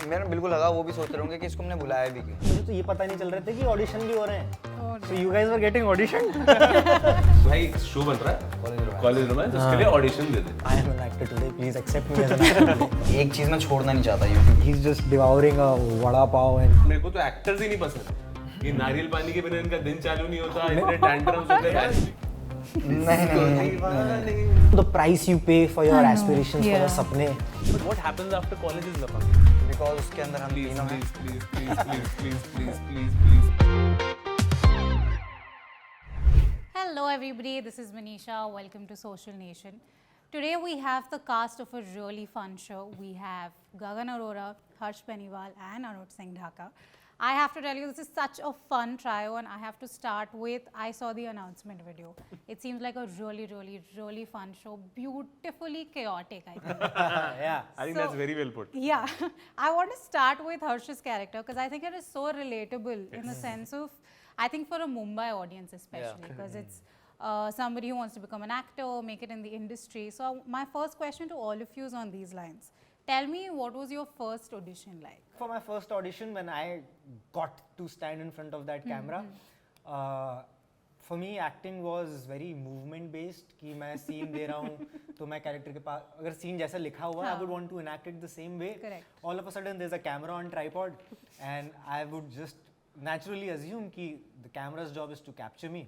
मैंने बिल्कुल लगा वो भी सोच रहे होंगे कि इसको हमने बुलाया भी क्यों। मुझे तो ये पता नहीं चल रहा था कि ऑडिशन भी हो रहे हैं। So you guys were getting auditioned? भाई एक शो बन रहा है कॉलेज रोमांस, उसके लिए audition they they. I am an actor today. Please accept me as an actor today. एक चीज मैं छोड़ना नहीं चाहता YouTube. He's just devouring a vada pav and मेरे को तो एक्टर्स ही नहीं पसंद। ये नारियल पानी के बिना इनका दिन चालू नहीं होता, इतने टैंट्रम्स होते हैं। नहीं the price you pay for your aspirations, for your सपने. But what happens after college is nothing. Because उसके अंदर हम Please, तीनों हैं। please, please, please, please, please, please, please. Hello everybody, this is Manisha. Welcome to Social Nation. Today we have the cast of a really fun show. We have Gagan Arora, Harsh Peniwal and Anuj Singh Dhaka. I have to tell you, this is such a fun trio and I have to start with, I saw the announcement video. It seems like a really fun show. Beautifully chaotic, I think. Yeah. I think So- that's very well put. Yeah, I want to start with Harsh's character because I think it is so relatable in the sense of, I think for a Mumbai audience especially, because it's somebody who wants to become an actor, make it in the industry. So my first question to all of you is on these lines. Tell me, what was your first audition like? For my first audition, when I got to stand in front of that camera, for me acting was very movement based. कि मैं scene दे रहा हूँ तो मैं character के पास अगर scene जैसा लिखा हुआ है, I would want to enact it the same way. Correct. All of a sudden there's a camera on tripod and I would just naturally assume कि the camera's job is to capture me.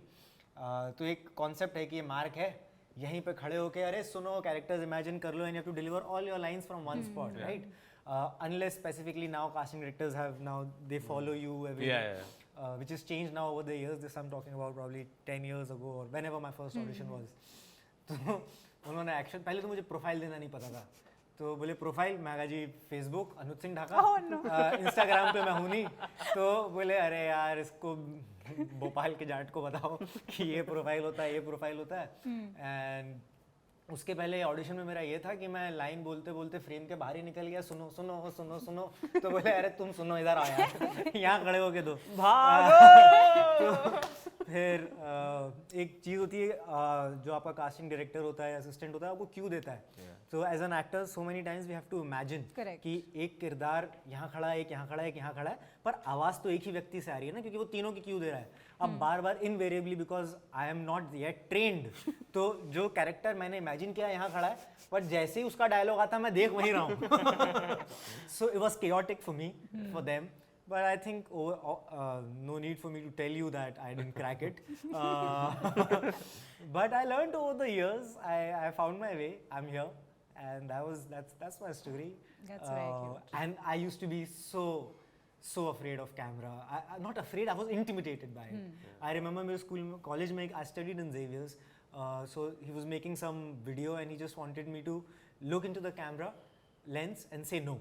तो एक concept है कि ये mark है, यहीं पे खड़े होके अरे सुनो characters imagine कर लो and you have to deliver all your lines from one spot, right? Unless specifically now casting directors have now they follow you every Yeah, day. Which has changed now over the years. This I'm talking about probably 10 years ago or whenever my first audition was. तो उन्होंने action पहले तो मुझे profile देना नहीं पता था तो बोले प्रोफाइल मैं कहा जी फेसबुक अनुज सिंह ढाका इंस्टाग्राम पे मैं हूँ नहीं तो बोले अरे यार इसको भोपाल के जाट को बताओ कि ये प्रोफाइल होता है ये प्रोफाइल होता है एंड उसके पहले ऑडिशन में मेरा ये था कि मैं लाइन बोलते बोलते फ्रेम के बाहर ही निकल गया सुनो सुनो सुनो सुनो तो बोले अरे तुम सुनो इधर आओ यार यहाँ खड़े होके दो तो फिर एक चीज़ होती है जो आपका कास्टिंग डायरेक्टर होता है असिस्टेंट होता है आपको क्यों देता है तो as an actor so many times we have to imagine Correct. कि एक किरदार यहाँ खड़ा है एक यहाँ खड़ा है एक यहाँ खड़ा है पर आवाज़ तो एक ही व्यक्ति से आ रही है ना क्योंकि वो तीनों की क्यों दे रहा है अब बार बार invariably because I am not yet trained तो जो कैरेक्टर मैंने इमेजिन किया यहाँ खड़ा है पर जैसे ही उसका डायलॉग आता मैं देख वहीं रहा हूँ so it was chaotic for me for them but I think no need for me to tell you that I didn't crack it but I learned over the years I found my way I'm here and that's my story That's very cute. and I used to be so afraid of camera. Not afraid, I was intimidated by it. I remember my school, college, I studied in Xavier's. So he was making some video and he just wanted me to look into the camera lens and say no.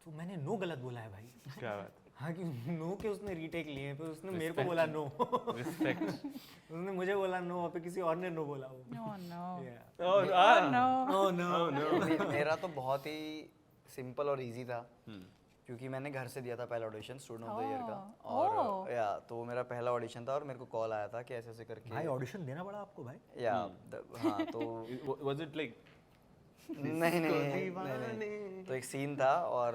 तो मैंने no गलत बोला है भाई. क्या बात? हाँ कि no के उसने retake लिए फिर उसने मेरे को बोला no. Respect. उसने मुझे बोला no और फिर किसी और ने no बोला वो. Oh no. Yeah. Oh, No. Oh no. मेरा तो बहुत ही सिंपल और इजी था क्योंकि मैंने घर से दिया था पहला audition student of the year का और या तो वो मेरा पहला ऑडिशन था और मेरे को कॉल आया था कि ऐसे ऐसे करके भाई ऑडिशन देना पड़ा आपको भाई. या हाँ तो Was it like? नहीं तो एक सीन था और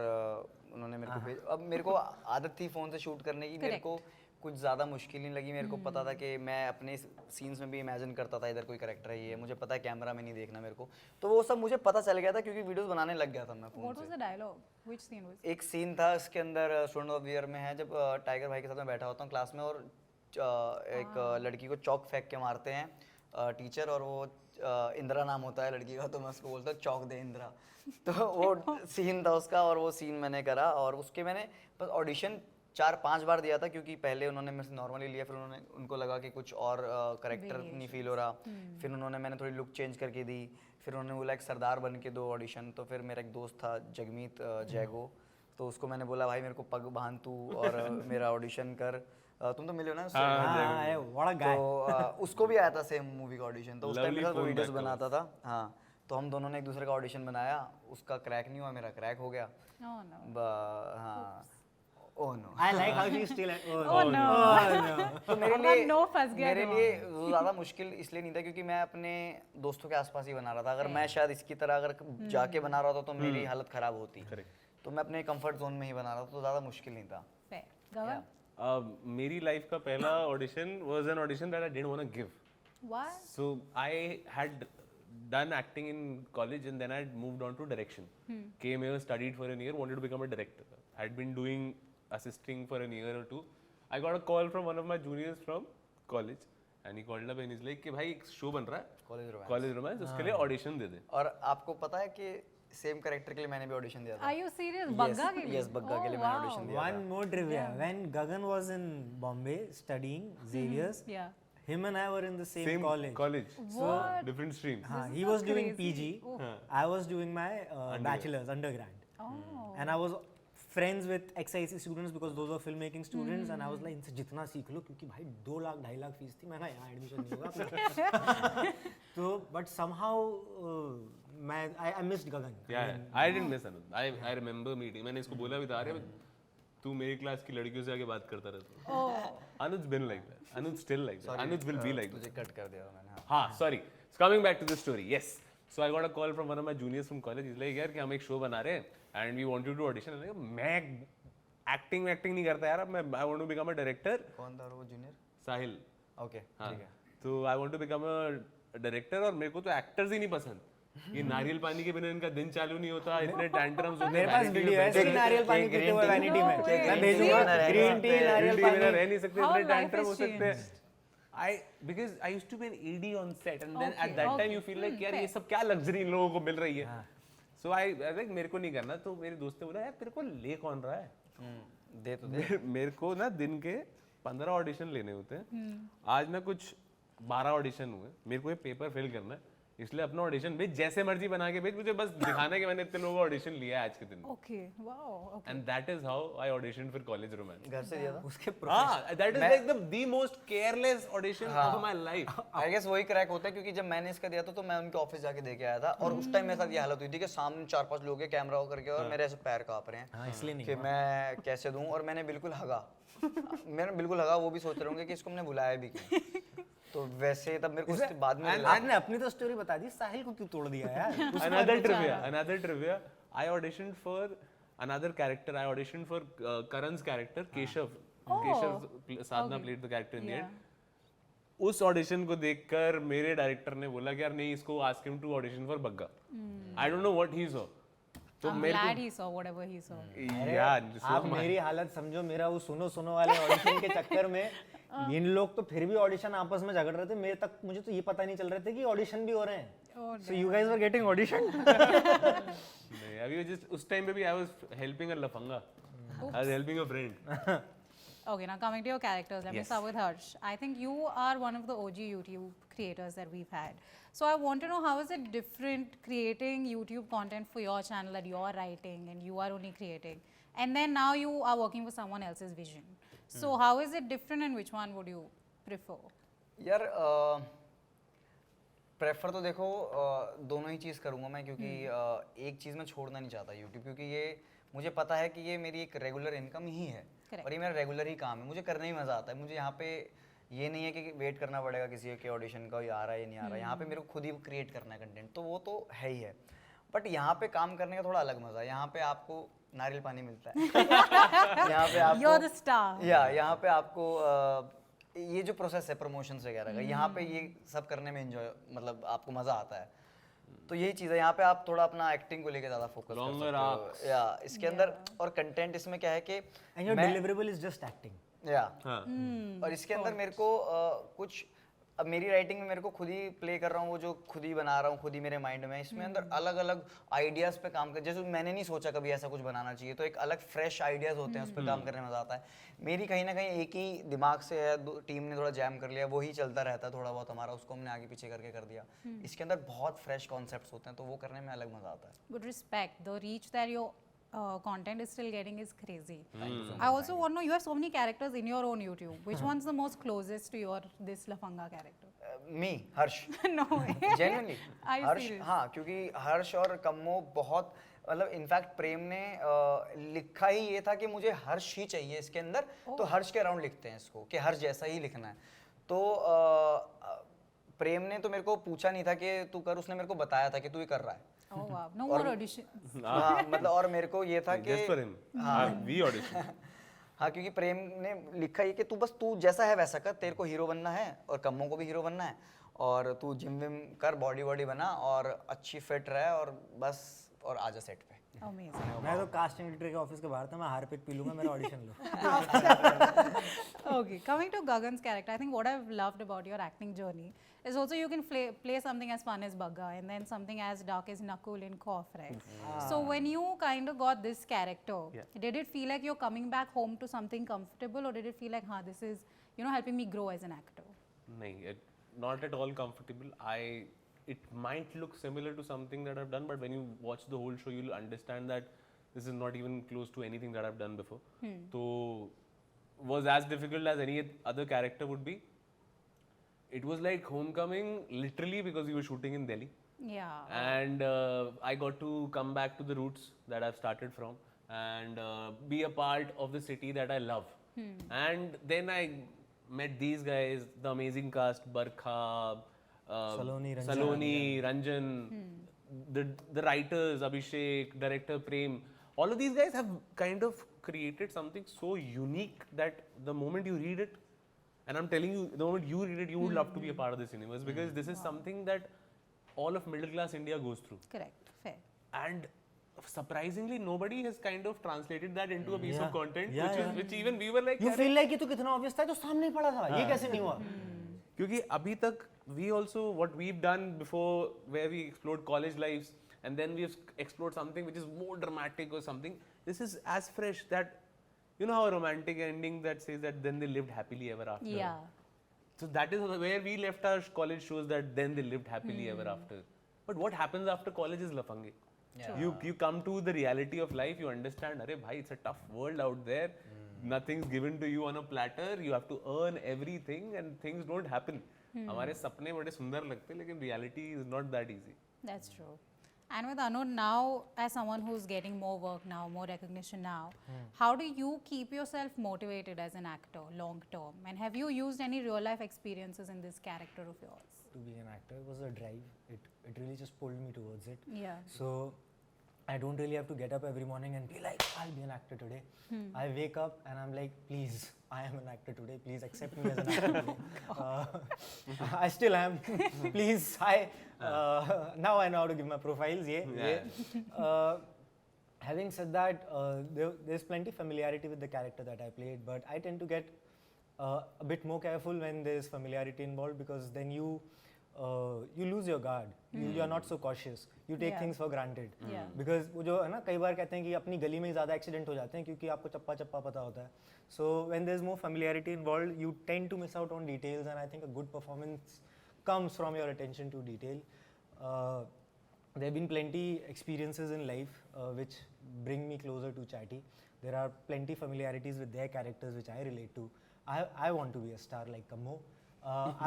उन्होंने मेरे को भेज अब मेरे को आदत थी फ़ोन से शूट करने की मेरे को कुछ ज़्यादा मुश्किल नहीं लगी मेरे को पता था कि मैं अपने सीन्स में भी इमेजिन करता था इधर कोई कैरेक्टर है ये मुझे पता है कैमरा में नहीं देखना मेरे को तो वो सब मुझे पता चल गया था क्योंकि वीडियोस बनाने लग गया था मैं फ़ोन What was से the dialogue? Which scene was? एक सीन था इसके अंदर स्टूडेंट ऑफ द ईयर में है जब टाइगर भाई के साथ मैं बैठा होता हूँ क्लास में और एक लड़की को चौक फेंक के मारते हैं टीचर और वो इंदिरा नाम होता है लड़की का तो मैं उसको बोलता हूँ चौक दे इंदिरा तो वो सीन था उसका और वो सीन मैंने करा और उसके मैंने बस ऑडिशन 4-5 बार दिया था क्योंकि पहले उन्होंने मेरे से नॉर्मली लिया फिर उन्होंने उनको लगा कि कुछ और करेक्टर नहीं फील हो रहा फिर उन्होंने मैंने थोड़ी लुक चेंज करके दी फिर उन्होंने बोला एक सरदार बन के दो ऑडिशन तो फिर मेरा एक दोस्त था जगमीत जैगो तो उसको मैंने बोला भाई मेरे को पग बांध तू और मेरा ऑडिशन कर तुम तो मिले हो ना उससे? हाँ, what a guy. तो उसको भी आया था सेम मूवी का ऑडिशन तो उस टाइम Lovely मेरे साथ phone वीडियोस back बनाता था हाँ तो हम दोनों ने एक दूसरे का ऑडिशन बनाया उसका क्रैक नहीं हुआ मेरा क्रैक हो गया Oh no. हाँ oh no. I like how she's still like, Oh no. तो मेरे आपका लिए no फंस गया मेरे दिमाग लिए वो ज़्यादा मुश्किल इसलिए नहीं था क्योंकि मैं अपने दोस्तों के आसपास ही बना रहा था। अगर मैं शायद इसकी तरह अगर जाके बना रहा होता तो मेरी हालत खराब होती। तो मैं अपने कंफर्ट जोन में ही बना रहा था, तो ज़्यादा मुश्किल नहीं था। Fair. गगन? मेरी लाइफ का पहला audition was an audition that I didn't want to give. What? So I had done acting in college and then I moved on to direction. Came here, studied for a year, wanted to become a director. Had been doing assisting for a year or two. I got a call from one of my juniors from college and he called up and he's like कि भाई एक show बन रहा है college romance उसके लिए audition दे दे. और आपको पता है कि सेम कैरेक्टर के लिए मैंने भी ऑडिशन दिया था। Are you serious? बग्गा के लिए? यस, बग्गा के लिए Oh, मैंने wow. ऑडिशन दिया one more trivia. When Gagan was in Bombay studying Xavier's, Yeah. him and I were in the same college. What? Different stream. He so was doing crazy. PG. I was doing my bachelor's undergrad. Oh. And I was friends with XIC students because those were filmmaking students and I was like इनसे जितना सीख लो क्योंकि भाई 2 lakh 2.5 lakh fees थी, मैं कहा यहाँ admission नहीं होगा अपना। तो but somehow I missed Gagan. Yeah, I didn't miss Anuj. I remember meeting. मैंने इसको बोला भी था, अरे तू मेरी क्लास की लड़कियों से आके बात करता रहता है. Anuj been like that. Anuj still like that. Anuj will be like that. तुझे कट कर दिया मैंने। हाँ, sorry. Coming back to the story. Yes. So I got a call from one of my juniors from college. He's like यार कि हम एक show बना रहे हैं and we want you to audition. मैं एक्टिंग नहीं करता यार, मैं I want to become a director. कौन था वो जूनियर? साहिल. ओके, हाँ. ठीक है। तो I want to become a director और मेरे को तो एक्टर्स ही नहीं पसंद. ये नारियल पानी के बिना इनका दिन चालू नहीं होता, इतने टैंट्रम्स होते हैं. मेरे पास वीडियो है इसकी नारियल पानी पीते हुए वैनिटी में, मैं भेजूंगा ग्रीन टी नारियल बिना पानी। रह नहीं सकते, How इतने life टैंट्रम has हो सकते हैं. Because I used to be an AD on set and then at that time you feel like यार ये सब क्या लग्जरी इन लोगों को मिल रही है. So I like मेरे को नहीं करना, तो मेरे दोस्त ने बोला यार तेरे को ले कौन रहा है. दे तो दे। मेरे को ना दिन के 15 ऑडिशन लेने होते हैं. आज ना कुछ 12 ऑडिशन हुए. मेरे को ये पेपर फिल करना है, इसलिए अपना ऑडिशन भेज, जैसे मर्जी बना के भेज, मुझे बस दिखाना है कि मैंने इतने लोगों का ऑडिशन लिया है आज के दिन में. Okay. Wow. Okay. And that is how I auditioned for college romance. घर से दिया था। उसके That is like the most careless audition of my life. I guess वही क्रैक होता है क्योंकि जब मैंने इसका दिया था तो मैं उनके ऑफिस जाके दे के आया था और उस टाइम मेरे साथ ये हालत हुई थी कि सामने 4-5 लोग हैं कैमरा ऑन करके और मेरे ऐसे पैर कांप रहे हैं इसलिए नहीं कि मैं कैसे दूं, और मैंने बिल्कुल हगा। वो भी सोच रहे होंगे कि इसको हमने बुलाया भी क्यों। तो वैसे तब मेरे को उसके बाद में आज ने अपनी तो स्टोरी बता दी, साहिल को क्यों तोड़ दिया यार? Another trivia. I auditioned for another character. I auditioned for Karan's character, Keshav. Keshav Sadhna played the character in the end. उस ऑडिशन को देखकर मेरे डायरेक्टर ने बोला कि यार नहीं, इसको ask him to audition for Bagga. I don't know what he saw. तो I'm glad he saw whatever he saw. आप मेरी हालत समझो, मेरा वो सुनो वाले ऑडिशन के चक्कर में इन लोग तो फिर भी ऑडिशन आपस में झगड़ रहे थे, मुझे तो ये पता नहीं चल रहे थे कि ऑडिशन भी हो रहे हैं. So you guys were getting audition. नहीं, अभी just उस टाइम पे भी I was helping a lafanga. I was helping a friend. Okay, now coming to your characters, let me start with Harsh. I think you are one of the OG YouTube creators that we've had. So I want to know, how is it different creating YouTube content for your channel that you're writing and you are only creating, and then now you are working with someone else's vision. So how is it different and which one would you prefer? यार prefer तो देखो दोनों ही चीज़ करूँगा मैं क्योंकि एक चीज़ मैं छोड़ना नहीं चाहता यूट्यूब, क्योंकि ये मुझे पता है कि ये मेरी एक रेगुलर इनकम ही है और ये मेरा रेगुलर ही काम है, मुझे करने ही मज़ा आता है. मुझे यहाँ पे ये नहीं है कि वेट करना पड़ेगा किसी के ऑडिशन का, ये आ रहा है ये नहीं आ रहा है. यहाँ पे मेरे को खुद ही क्रिएट करना है कंटेंट, तो वो तो है ही है. बट यहाँ पे काम करने का थोड़ा अलग मज़ा है. यहाँ पे आपको नारियल पानी मिलता है. यहाँ पे आपको You're the star. यहाँ पे आपको ये जो प्रोसेस है प्रमोशन वगैरह का, यहाँ पे ये सब करने में एंजॉय, मतलब आपको मज़ा आता है. तो यही चीज़ है, यहाँ पे आप थोड़ा अपना एक्टिंग को लेके ज़्यादा फोकस कर सकते हो. या इसके अंदर और कंटेंट इसमें क्या है कि And your deliverable is just acting. या और इसके अंदर मेरे को कुछ, अब मेरी राइटिंग में मेरे को खुद ही प्ले कर रहा हूँ, वो जो खुद ही बना रहा हूँ खुद ही मेरे माइंड में, इसमें अंदर अलग अलग आइडियाज़ पे काम कर, जैसे मैंने नहीं सोचा कभी ऐसा कुछ बनाना चाहिए, तो एक अलग फ्रेश आइडियाज़ होते हैं, उस पर काम करने में मज़ा आता है. मेरी कहीं ना कहीं एक ही दिमाग से है, टीम ने थोड़ा जैम कर लिया, वही चलता रहता है थोड़ा बहुत हमारा, उसको हमने आगे पीछे करके कर दिया. इसके अंदर बहुत फ्रेश कॉन्सेप्ट्स होते हैं, तो वो करने में अलग मज़ा आता है. Good respect. The reach that you're content is still getting is crazy. I also want to know, you have so many characters in your own YouTube. Which one's the most closest to your this Lafanga character? Me Harsh No way. Genuinely Are you Harsh serious? हाँ क्योंकि हर्ष और कम्मो बहुत मतलब in fact प्रेम ने लिखा ही ये था कि मुझे हर्ष ही चाहिए इसके अंदर तो हर्ष के अराउंड लिखते हैं इसको कि हर्ष जैसा ही लिखना है तो प्रेम ने तो मेरे को पूछा नहीं था कि तू कर उसने मेरे को बताया था कि तू ये कर रहा है Oh wow. No more auditions. हाँ मतलब और मेरे को ये था कि Just for him. We auditioned. हाँ क्योंकि प्रेम ने लिखा ये कि तू बस तू जैसा है वैसा कर तेरे को हीरो बनना है और कम्मों को भी हीरो बनना है और तू जिम विम कर बॉडी वॉडी बना और अच्छी फिट रहे और बस और आजा सेट पे Amazing. मैं तो कास्टिंग एडिटर के ऑफिस के बाहर था मैं हारपिक पी लूंगा मेरा audition low Okay, coming to Gagan's character, I think what I've loved about your acting journey is also you can play something as fun as Bagga and then something as dark as Nakul in Kof, right? So when you kind of got this character, did it feel like you're coming back home to something comfortable or did it feel like, this is, helping me grow as an actor? Nahin, not at all comfortable. It might look similar to something that I've done, but when you watch the whole show, you'll understand that this is not even close to anything that I've done before. So, was as difficult as any other character would be. It was like Homecoming, literally, because we were shooting in Delhi. Yeah. And I got to come back to the roots that I've started from and be a part of the city that I love. And then I met these guys, the amazing cast, Barkha, Saloni, Ranjan, the writers, Abhishek, director Prem. All of these guys have kind of created something so unique that the moment you read it, and I'm telling you, the moment you read it, you would love to be a part of this universe because this is something that all of middle class India goes through. Correct. Fair. And surprisingly, nobody has kind of translated that into a piece of content, Yeah, which even we were like, You feel like ये तो कितना obvious था जो सामने ही पड़ा था ये कैसे नहीं हुआ क्योंकि अभी तक we also what we've done before where we explored college lives and then we've explored something which is more dramatic or something. This is as fresh that you know how a romantic ending that says that then they lived happily ever after. Yeah. So that is where we left our college shows that then they lived happily ever after. But what happens after college is lafange. You come to the reality of life, you understand, अरे भाई it's a tough world out there. Nothing's given to you on a platter. You have to earn everything and things don't happen. हमारे सपने बड़े सुंदर लगते हैं लेकिन reality is not that easy. That's true. And with Anuj, now as someone who's getting more work now, more recognition now, how do you keep yourself motivated as an actor long term? And have you used any real life experiences in this character of yours? To be an actor was a drive. It really just pulled me towards it. Yeah. So I don't really have to get up every morning and be like, I'll be an actor today. I wake up and I'm like, please, I am an actor today. Please accept me as an actor today. I still am. Please, now I know how to give my profiles. Having said that, there's plenty familiarity with the character that I played, but I tend to get a bit more careful when there's familiarity involved because then you lose your guard. You are not so cautious. You take things for granted. Because वो जो है ना कई बार कहते हैं कि अपनी गली में ही ज़्यादा एक्सीडेंट हो जाते हैं क्योंकि आपको चप्पा चप्पा पता होता है. So when there's more familiarity involved, you tend to miss out on details, and I think a good performance comes from your attention to detail. There have been plenty experiences in life which bring me closer to Chatty. There are plenty familiarities with their characters which I relate to. I want to be a star like Kammo.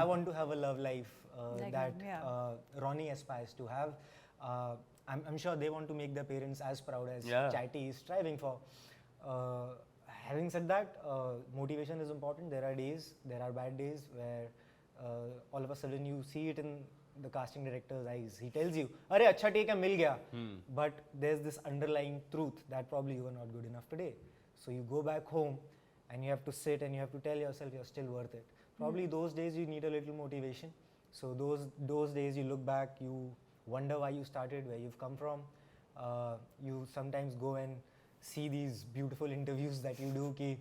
I want to have a love life Like that him, yeah. Ronnie aspires to have. I'm sure they want to make their parents as proud as Chatty is striving for. Having said that, motivation is important. There are days, there are bad days where all of a sudden you see it in the casting director's eyes. He tells you, "अरे अच्छा take है मिल गया," but there's this underlying truth that probably you were not good enough today. So you go back home and you have to sit and you have to tell yourself you're still worth it. Probably those days you need a little motivation. So those days you look back, you wonder why you started, where you've come from. You sometimes go and see these beautiful interviews that you do कि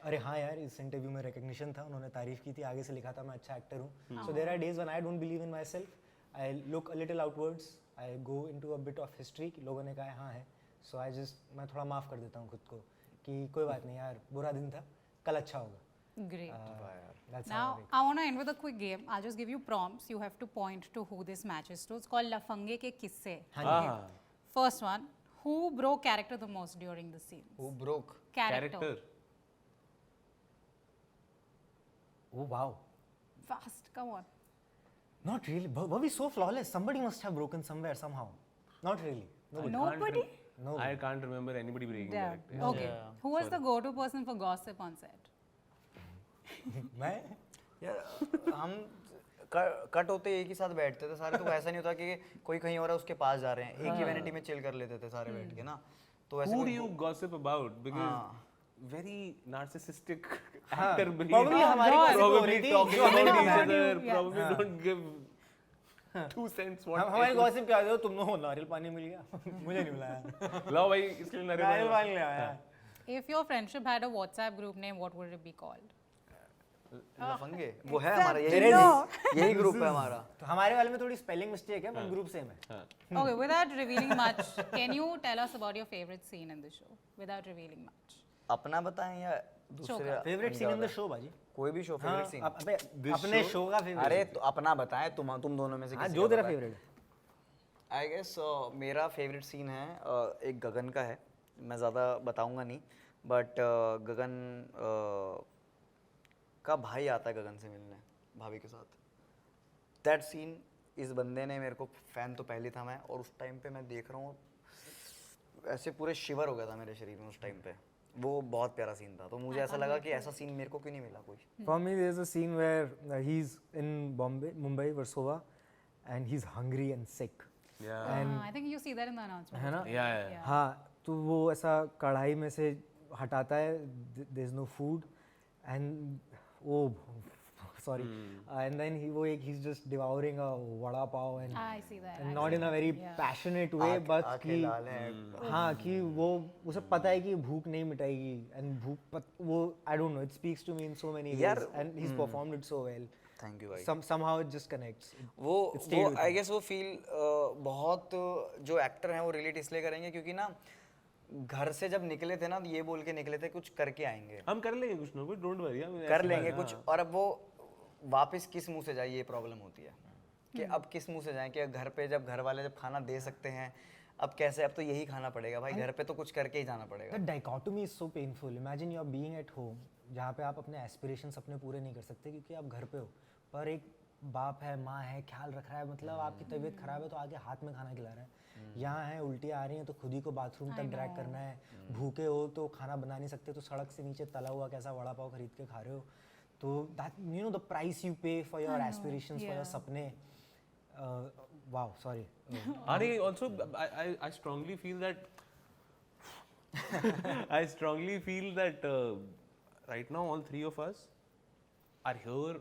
अरे हाँ यार इस interview में recognition था उन्होंने तारीफ की थी आगे से लिखा था मैं अच्छा एक्टर हूँ. So there are days when I don't believe in myself. I look a little outwards. I go into a bit of history कि लोगों ने कहा हाँ है. So मैं थोड़ा माफ़ कर देता हूँ खुद को कि कोई बात नहीं यार बुरा दिन था कल अच्छा होगा. Great. That's Now, how I want to end with a quick game. I'll just give you prompts. You have to point to who this matches to. It's called Lafange ke Kisse. Ah. First one, Who broke character the most during the scene? Who broke? Character. Oh wow. Fast, come on. Not really. Were we so flawless? Somebody must have broken somewhere somehow. Not really. Nobody? I can't remember anybody breaking Yeah. character. Okay. Who was the go-to person for gossip on set? मैं यार हम cut होते एक ही साथ बैठते थे सारे, तो ऐसा नहीं होता कि कोई कहीं और है उसके पास जा रहे हैं, एक ही वैनिटी में चिल कर लेते थे सारे बैठ के ना, तो ऐसे Who do कोई- you gossip about? Because हाँ. very narcissistic actor brain. probably हमारी God. gossip हो Probably रही थी, talking जो हमें about नहीं each पता। other. Yeah. Probably don't give 2 cents what. हमारी गॉसिप क्या है? तुम लोगों को नारियल पानी मिल गया, मुझे नहीं मिला यार। लाओ भाई इसके लिए नारियल पानी ले आया। If your friendship had a WhatsApp group name, what would it be called? लफंगे वो है हमारा, Exactly. यही ग्रुप है हमारा। तो हमारे वाले में थोड़ी स्पेलिंग मिस्टेक है, पर ग्रुप सेम है। Okay, without revealing much, can you tell us about your favorite scene in the show? Without revealing much. अपना बताएं या दूसरे? Favourite seen in the show बाजी? कोई भी शो फेवरेट सीन। अबे अपने शो का फेवरेट। अरे तो अपना बताएं, तुम दोनों में से हाँ, किसी जो का तेरा बताएं। फेवरेट है। आई गेस मेरा फेवरेट सीन है एक गगन का है, मैं ज़्यादा बताऊंगा नहीं, बट गगन का भाई आता है गगन से मिलने भाभी के साथ। दैट सीन, इस बंदे ने मेरे को, फैन तो पहले था मैं, और उस टाइम पे मैं देख रहा हूँ ऐसे पूरे शिवर हो गया था मेरे शरीर में उस टाइम पे। वो बहुत प्यारा सीन था, तो मुझे ऐसा लगा कि ऐसा सीन मेरे को क्यों नहीं मिला कोई। For me, there's a scene where he's in Mumbai, Versova, and he's hungry and sick. Yeah. I think you see that in the announcement. है ना? Yeah. हाँ, तो वो ऐसा कढ़ाई में से हटाता है, there's no food, and sorry, and then he's just devouring a vada pav and I see that. and not in a very passionate way, but आंखें कि लाल हैं। हाँ कि वो उसे पता है कि भूख नहीं मिटाएगी, and वो I don't know, it speaks to me in so many ways, यार, and he's performed it so well. Thank you भाई। Somehow it just connects. वो आई गेस वो फील बहुत जो एक्टर हैं वो रिलेट इसलिए करेंगे क्योंकि ना घर से जब निकले थे ना, ये बोल के निकले थे कुछ करके आएंगे, हम कर लेंगे कुछ ना कुछ, डोंट वरी। कर लेंगे कुछ, और अब वो वापस किस मुंह से जाए, ये प्रॉब्लम होती है कि अब किस मुंह से जाएं, कि घर पे जब घर वाले जब खाना दे सकते हैं, अब कैसे, अब तो यही खाना पड़ेगा भाई, घर पे तो कुछ करके ही जाना पड़ेगा। The dichotomy is so painful. Imagine you're being at home, जहाँ पे आप अपने एस्पिरेशंस अपने पूरे नहीं कर सकते क्योंकि आप घर पे हो, पर एक बाप है, माँ है, ख्याल रख रहा है, मतलब आपकी तबीयत खराब है तो आगे हाथ में खाना खिला रहा है। यहाँ है, उल्टी आ रही है तो खुद ही को बाथरूम तक ड्रैग करना है, भूखे हो तो खाना बना नहीं सकते तो सड़क से नीचे तला हुआ कैसा वड़ा पाव खरीद के खा रहे हो। तो that you know the price you pay for your aspirations, for your सपने। Wow, sorry. Ari, also, I strongly feel that I strongly feel that right now all three of us are here.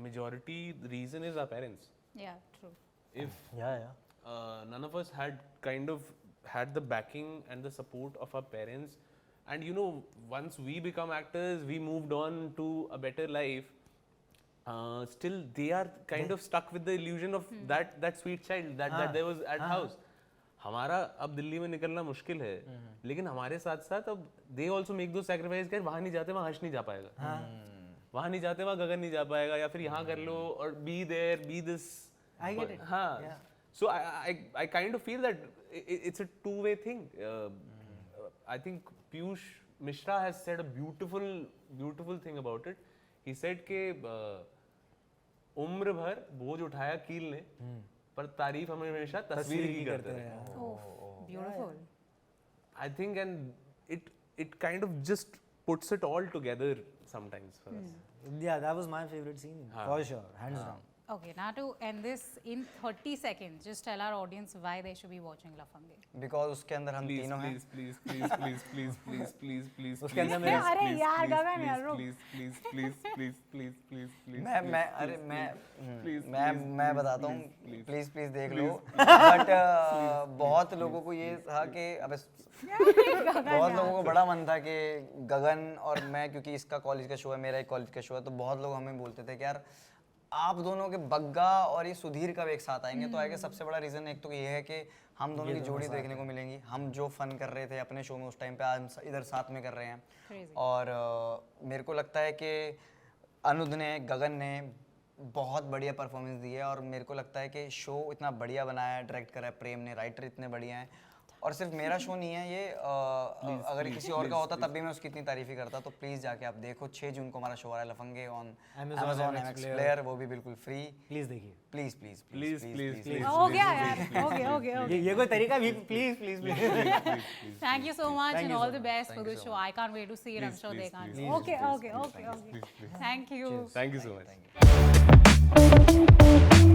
Majority the reason is our parents. Yeah, true. If Yeah. none of us had kind of had the backing and the support of our parents, and you know, once we become actors, we moved on to a better life. Still, they are kind of stuck with the illusion of that sweet child that there was at house. हमारा अब दिल्ली में निकलना मुश्किल है, लेकिन हमारे साथ साथ अब they also make those sacrifices कि वहाँ नहीं जाते, वहाँ हर्ष नहीं जा पाएगा, वहाँ नहीं जाते, वहाँ गगन नहीं जा पाएगा, या फिर यहाँ कर लो और be there, be this. I get it. हाँ. Yeah. So I kind of feel that it's a two-way thing. I think Piyush Mishra has said a beautiful thing about it. He said कि उम्र भर बोझ उठाया कील ने, पर तारीफ हमें हमेशा तस्वीर की करते रहे. Oh, beautiful. I think, and it kind of just puts it all together sometimes for us. Yeah, that was my favorite scene, for sure, hands down. Okay, now to end this in 30 seconds, just tell our audience why they should be watching Lafange. Because उसके अंदर हम तीनों हैं। Please. उसके अंदर मेरे अरे यार गगन यार रुक। मैं बताता हूँ, प्लीज देख लो, बट बहुत लोगों को ये था कि अब बहुत लोगों को बड़ा मन था कि गगन और मैं, क्योंकि इसका कॉलेज का शो है, मेरा एक कॉलेज का शो है, तो बहुत लोग हमें बोलते थे कि यार आप दोनों के बग्गा और ये सुधीर कब एक साथ आएंगे। तो आगे सबसे बड़ा रीज़न एक तो ये है कि हम दोनों की जोड़ी देखने को मिलेंगी, हम जो फन कर रहे थे अपने शो में उस टाइम पे आज हम इधर साथ में कर रहे हैं। Crazy. और मेरे को लगता है कि अनुद ने, गगन ने बहुत बढ़िया परफॉर्मेंस दी है, और मेरे को लगता है कि शो इतना बढ़िया बनाया है, डायरेक्ट करा है प्रेम ने, राइटर इतने बढ़िया हैं, और सिर्फ मेरा शो नहीं है ये, अगर किसी और का होता तब भी मैं उसकी इतनी तारीफ ही करता। तो प्लीज़ जाके आप देखो, 6 जून को हमारा शो आ रहा है लफंगे ऑन Amazon MX Player, वो भी बिल्कुल फ्री। प्लीज देखिए। Please please Please, please, please. हो गया यार, हो गया। ये कोई तरीका भी, please please please. Thank you so much Thank and you all so the best for the show. I can't wait to see it. I'm sure they can't. please, Okay. Thank you. Thank you so much. Thank you.